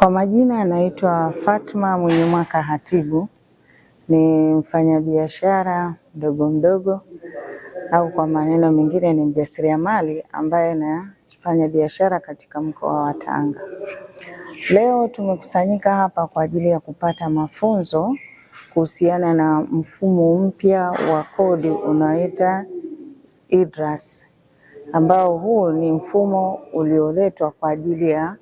Kwa majina anaitwa Fatma Mwinyimwaka Hatibu, ni mfanyabiashara mdogo mdogo au kwa maneno mengine ni mjasiriamali ambaye anafanya biashara katika mkoa wa Tanga. Leo tumekusanyika hapa kwa ajili ya kupata mafunzo kuhusiana na mfumo mpya wa kodi unaoitwa IDRAS, ambao huu ni mfumo ulioletwa kwa ajili ya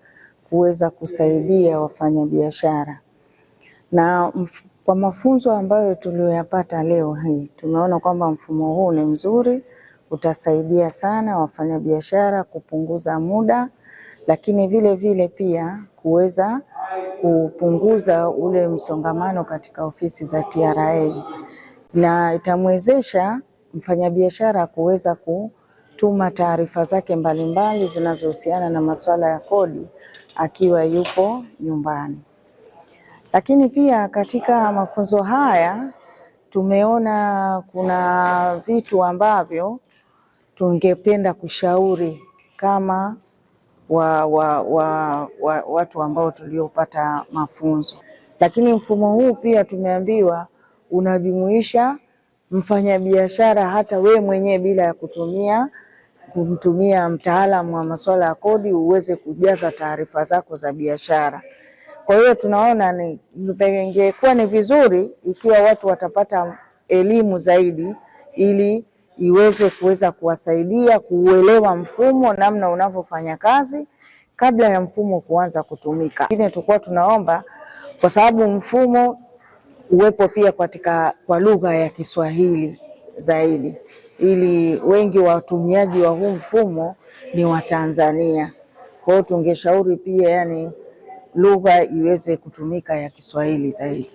kuweza kusaidia wafanyabiashara. Na kwa mafunzo ambayo tuliyoyapata leo hii, tumeona kwamba mfumo huu ni mzuri, utasaidia sana wafanyabiashara kupunguza muda, lakini vile vile pia kuweza kupunguza ule msongamano katika ofisi za TRA, na itamwezesha mfanyabiashara kuweza kutuma taarifa zake mbalimbali zinazohusiana na masuala ya kodi akiwa yupo nyumbani. Lakini pia katika mafunzo haya tumeona kuna vitu ambavyo tungependa kushauri kama watu ambao tuliopata mafunzo. Lakini mfumo huu pia tumeambiwa unajumuisha mfanyabiashara hata we mwenyewe bila ya kumtumia mtaalamu wa masuala ya kodi uweze kujaza taarifa zako za biashara. Kwa hiyo tunaona ingekuwa ni vizuri ikiwa watu watapata elimu zaidi ili kuweza kuwasaidia kuuelewa mfumo namna unavyofanya kazi kabla ya mfumo kuanza kutumika. Lakini tulikuwa tunaomba kwa sababu mfumo uwepo pia kwa lugha ya Kiswahili zaidi, ili wengi wa watumiaji wa huu mfumo ni Watanzania. Kwa hiyo tungeshauri pia lugha iweze kutumika ya Kiswahili zaidi.